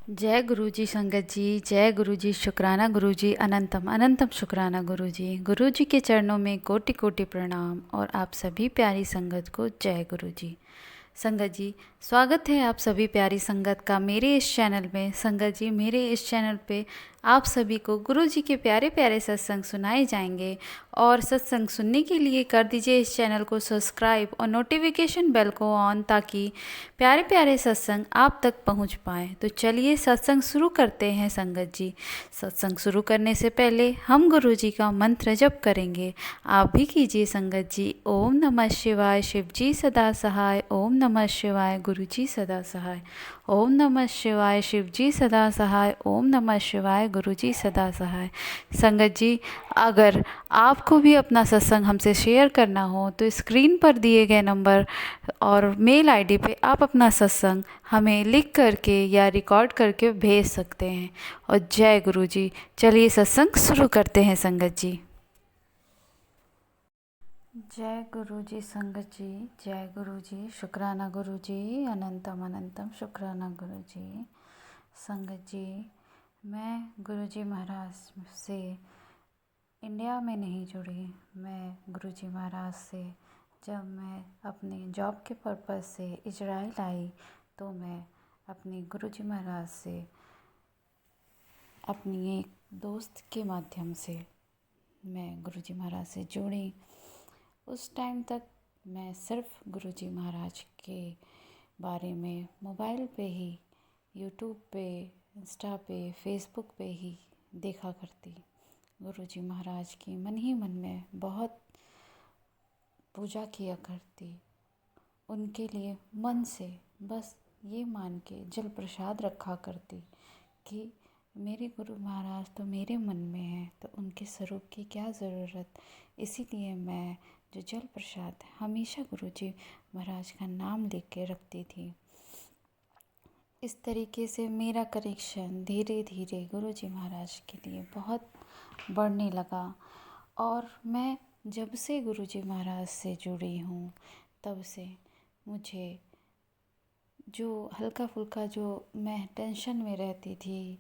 जय गुरु जी संगत जी। जय गुरु जी। शुक्राना गुरु जी। अनंतम अनंतम शुक्राना गुरु जी। गुरु जी के चरणों में कोटि कोटि प्रणाम और आप सभी प्यारी संगत को जय गुरु जी। संगत जी, स्वागत है आप सभी प्यारी संगत का मेरे इस चैनल में। संगत जी, मेरे इस चैनल पे आप सभी को गुरु जी के प्यारे प्यारे सत्संग सुनाए जाएंगे और सत्संग सुनने के लिए कर दीजिए इस चैनल को सब्सक्राइब और नोटिफिकेशन बेल को ऑन, ताकि प्यारे प्यारे सत्संग आप तक पहुंच पाए। तो चलिए सत्संग शुरू करते हैं संगत जी। सत्संग शुरू करने से पहले हम गुरु जी का मंत्र जप करेंगे, आप भी कीजिए संगत जी। ओम नमः शिवाय, शिव जी सदा सहाय। ओम नमः शिवाय, गुरु जी सदा सहाय। ओम नमः शिवाय, शिव जी सदा सहाय। ओम नमः शिवाय, गुरु जी सदा सहाय। संगत जी, अगर आपको भी अपना सत्संग हमसे शेयर करना हो तो स्क्रीन पर दिए गए नंबर और मेल आईडी पे आप अपना सत्संग हमें लिख करके या रिकॉर्ड करके भेज सकते हैं। और जय गुरु जी। चलिए सत्संग शुरू करते हैं संगत जी। जय गुरु जी संगत जी। जय गुरु जी। शुक्राना गुरु जी। अनंतम अनंतम शुक्राना गुरु जी। संगत जी, मैं गुरु जी महाराज से इंडिया में नहीं जुड़ी। मैं गुरु जी महाराज से जब मैं अपने जॉब के पर्पज़ से इजराइल आई तो मैं अपने गुरु जी महाराज से अपनी एक दोस्त के माध्यम से मैं गुरु जी महाराज से जुड़ी। उस टाइम तक मैं सिर्फ गुरु जी महाराज के बारे में मोबाइल पे ही, यूट्यूब पे, इंस्टा पे, फेसबुक पे ही देखा करती। गुरु जी महाराज की मन ही मन में बहुत पूजा किया करती। उनके लिए मन से बस ये मान के जल प्रसाद रखा करती कि मेरे गुरु महाराज तो मेरे मन में हैं, तो उनके स्वरूप की क्या ज़रूरत। इसीलिए मैं जो जल प्रसाद हमेशा गुरु जी महाराज का नाम लेके के रखती थी। इस तरीके से मेरा कनेक्शन धीरे धीरे गुरु जी महाराज के लिए बहुत बढ़ने लगा। और मैं जब से गुरु जी महाराज से जुड़ी हूँ तब से मुझे जो हल्का फुल्का जो मैं टेंशन में रहती थी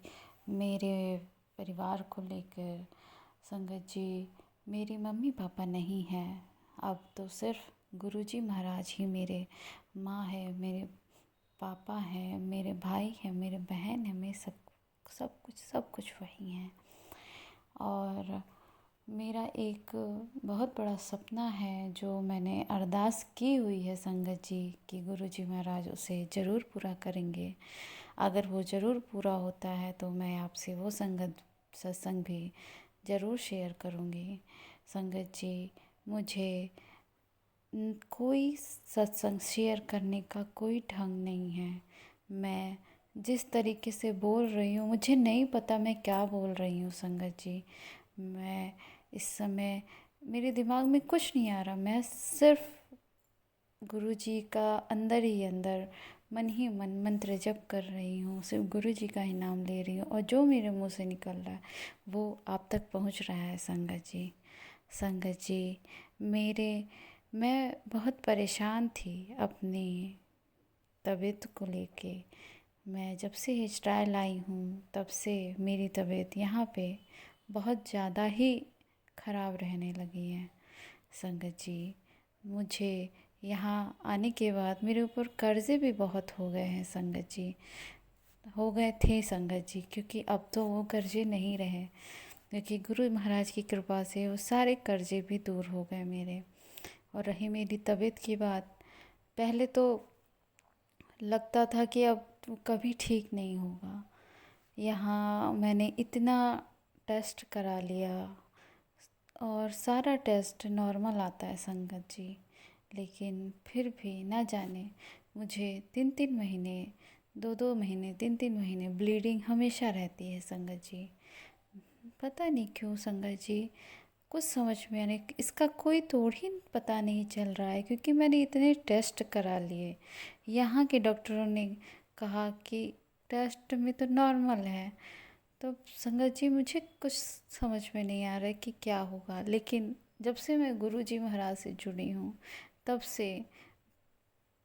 मेरे परिवार को लेकर, संगत जी, मेरी मम्मी पापा नहीं हैं, अब तो सिर्फ गुरु जी महाराज ही मेरे माँ है, मेरे पापा हैं, मेरे भाई हैं, मेरे बहन हैं, मेरे सब कुछ वही हैं। और मेरा एक बहुत बड़ा सपना है जो मैंने अरदास की हुई है संगत जी कि गुरु जी महाराज उसे ज़रूर पूरा करेंगे। अगर वो ज़रूर पूरा होता है तो मैं आपसे वो सत्संग भी ज़रूर शेयर करूँगी। संगत जी, मुझे कोई सत्संग शेयर करने का कोई ढंग नहीं है। मैं जिस तरीके से बोल रही हूँ, मुझे नहीं पता मैं क्या बोल रही हूँ संगत जी। मैं इस समय मेरे दिमाग में कुछ नहीं आ रहा। मैं सिर्फ गुरु जी का अंदर ही अंदर मन ही मन मंत्र जप कर रही हूँ, सिर्फ गुरु जी का ही नाम ले रही हूँ और जो मेरे मुंह से निकल रहा है वो आप तक पहुँच रहा है संगत जी। संगत जी, मैं बहुत परेशान थी अपनी तबीयत को लेके। मैं जब से इजराइल आई हूँ तब से मेरी तबीयत यहाँ पे बहुत ज़्यादा ही ख़राब रहने लगी है संगत जी। मुझे यहाँ आने के बाद मेरे ऊपर कर्ज़े भी बहुत हो गए हैं संगत जी, हो गए थे संगत जी, क्योंकि अब तो वो कर्ज़े नहीं रहे, क्योंकि गुरु महाराज की कृपा से वो सारे कर्ज़े भी दूर हो गए मेरे। और रही मेरी तबीयत की बात, पहले तो लगता था कि अब तो कभी ठीक नहीं होगा। यहाँ मैंने इतना टेस्ट करा लिया और सारा टेस्ट नॉर्मल आता है संगत जी, लेकिन फिर भी ना जाने मुझे 3-3 महीने, 2-2 महीने, 3-3 महीने ब्लीडिंग हमेशा रहती है संगत जी। पता नहीं क्यों संगत जी, कुछ समझ में आने इसका कोई तोड़ ही पता नहीं चल रहा है, क्योंकि मैंने इतने टेस्ट करा लिए। यहाँ के डॉक्टरों ने कहा कि टेस्ट में तो नॉर्मल है। तो संगत जी, मुझे कुछ समझ में नहीं आ रहा है कि क्या होगा। लेकिन जब से मैं गुरु जी महाराज से जुड़ी हूँ तब से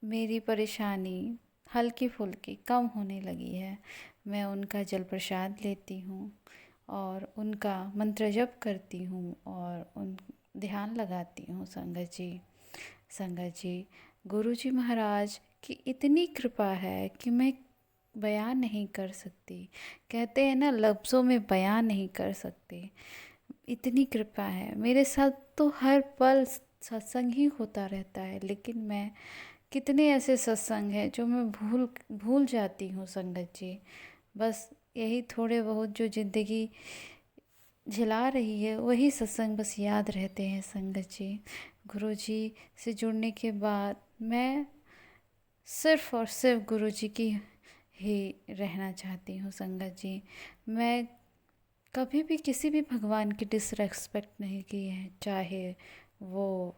मेरी परेशानी हल्की फुल्की कम होने लगी है। मैं उनका जल प्रसाद लेती हूँ और उनका मंत्र जप करती हूँ और उन ध्यान लगाती हूँ संगत जी। संगत जी, गुरुजी महाराज की इतनी कृपा है कि मैं बयान नहीं कर सकती। कहते हैं ना, लफ्ज़ों में बयान नहीं कर सकते, इतनी कृपा है मेरे साथ। तो हर पल सत्संग ही होता रहता है, लेकिन मैं कितने ऐसे सत्संग हैं जो मैं भूल भूल जाती हूँ संगत जी। बस यही थोड़े बहुत जो ज़िंदगी झिला रही है वही सत्संग बस याद रहते हैं संगत जी। गुरु जी से जुड़ने के बाद मैं सिर्फ़ और सिर्फ गुरु जी की ही रहना चाहती हूँ संगत जी। मैं कभी भी किसी भी भगवान की डिसरेस्पेक्ट नहीं की है, चाहे वो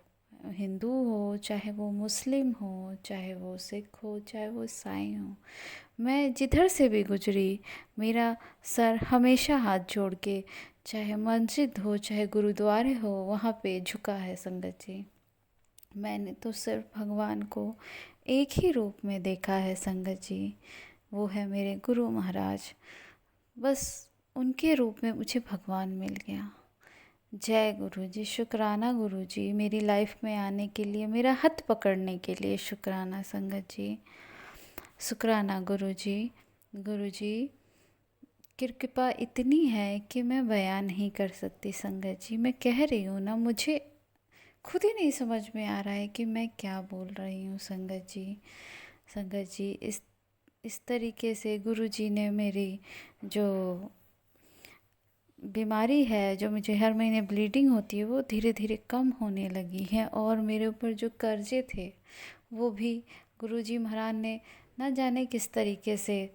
हिंदू हो, चाहे वो मुस्लिम हो, चाहे वो सिख हो, चाहे वो ईसाई हो। मैं जिधर से भी गुजरी, मेरा सर हमेशा हाथ जोड़ के, चाहे मस्जिद हो चाहे गुरुद्वारे हो, वहाँ पे झुका है संगत जी। मैंने तो सिर्फ भगवान को एक ही रूप में देखा है संगत जी, वो है मेरे गुरु महाराज। बस उनके रूप में मुझे भगवान मिल गया। जय गुरु जी, शुक्राना गुरु जी, मेरी लाइफ में आने के लिए, मेरा हाथ पकड़ने के लिए शुक्राना संगत जी। शुक्राना गुरु जी। गुरु जी की कृपा इतनी है कि मैं बयान नहीं कर सकती संगत जी। मैं कह रही हूँ ना, मुझे खुद ही नहीं समझ में आ रहा है कि मैं क्या बोल रही हूँ संगत जी। संगत जी, इस तरीके से गुरु जी ने मेरी जो बीमारी है, जो मुझे हर महीने ब्लीडिंग होती है, वो धीरे धीरे कम होने लगी है। और मेरे ऊपर जो कर्जे थे वो भी गुरुजी महाराज ने ना जाने किस तरीके से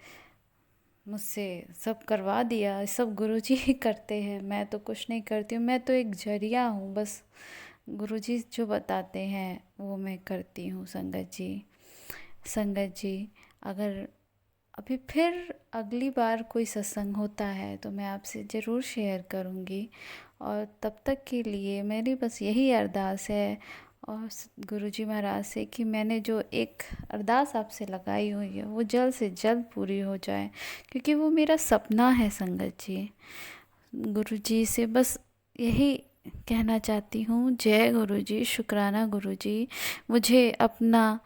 मुझसे सब करवा दिया। सब गुरुजी ही करते हैं, मैं तो कुछ नहीं करती हूँ, मैं तो एक जरिया हूँ बस। गुरुजी जो बताते हैं वो मैं करती हूँ संगत जी। संगत जी, अगर अभी फिर अगली बार कोई सत्संग होता है तो मैं आपसे ज़रूर शेयर करूँगी। और तब तक के लिए मेरी बस यही अरदास है और गुरुजी महाराज से कि मैंने जो एक अरदास आपसे लगाई हुई है वो जल्द से जल्द पूरी हो जाए, क्योंकि वो मेरा सपना है संगत जी। गुरुजी से बस यही कहना चाहती हूँ, जय गुरुजी, शुक्राना गुरुजी, मुझे अपना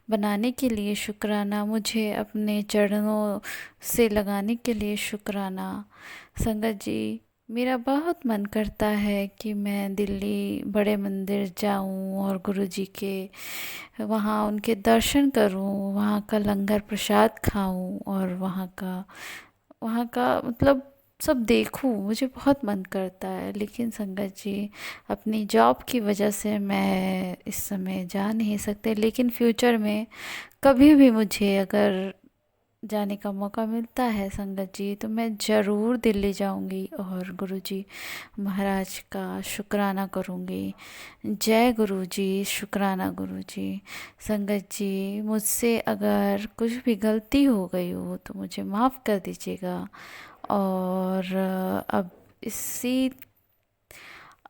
बनाने के लिए शुक्राना, मुझे अपने चरणों से लगाने के लिए शुक्राना। संगत जी, मेरा बहुत मन करता है कि मैं दिल्ली बड़े मंदिर जाऊं और गुरुजी के वहाँ उनके दर्शन करूं, वहाँ का लंगर प्रसाद खाऊं और वहाँ का मतलब सब देखूं, मुझे बहुत मन करता है। लेकिन संगत जी, अपनी जॉब की वजह से मैं इस समय जा नहीं सकते, लेकिन फ्यूचर में कभी भी मुझे अगर जाने का मौका मिलता है संगत जी, तो मैं ज़रूर दिल्ली जाऊंगी और गुरुजी महाराज का शुक्राना करूंगी। जय गुरुजी, शुक्राना गुरुजी। संगत जी, मुझसे अगर कुछ भी गलती हो गई हो तो मुझे माफ़ कर दीजिएगा। और अब इसी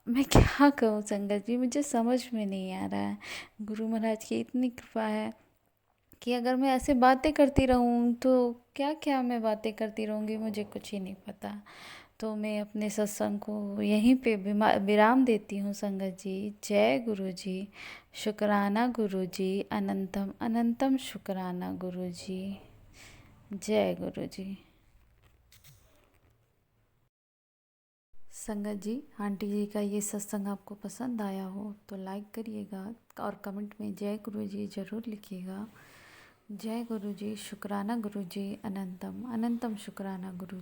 मैं क्या कहूँ संगत जी, मुझे समझ में नहीं आ रहा है। गुरु महाराज की इतनी कृपा है कि अगर मैं ऐसे बातें करती रहूँ तो क्या क्या मैं बातें करती रहूँगी, मुझे कुछ ही नहीं पता। तो मैं अपने सत्संग को यहीं पे विराम देती हूँ संगत जी। जय गुरु जी, शुक्राना गुरु जी, अनंतम अनंतम शुक्राना गुरु जी। जय गुरु जी। संगत जी, आंटी जी का ये सत्संग आपको पसंद आया हो तो लाइक करिएगा और कमेंट में जय गुरु जी ज़रूर लिखिएगा। जय गुरु जी, शुक्राना गुरु जी, अनंतम अनंतम शुक्राना गुरु।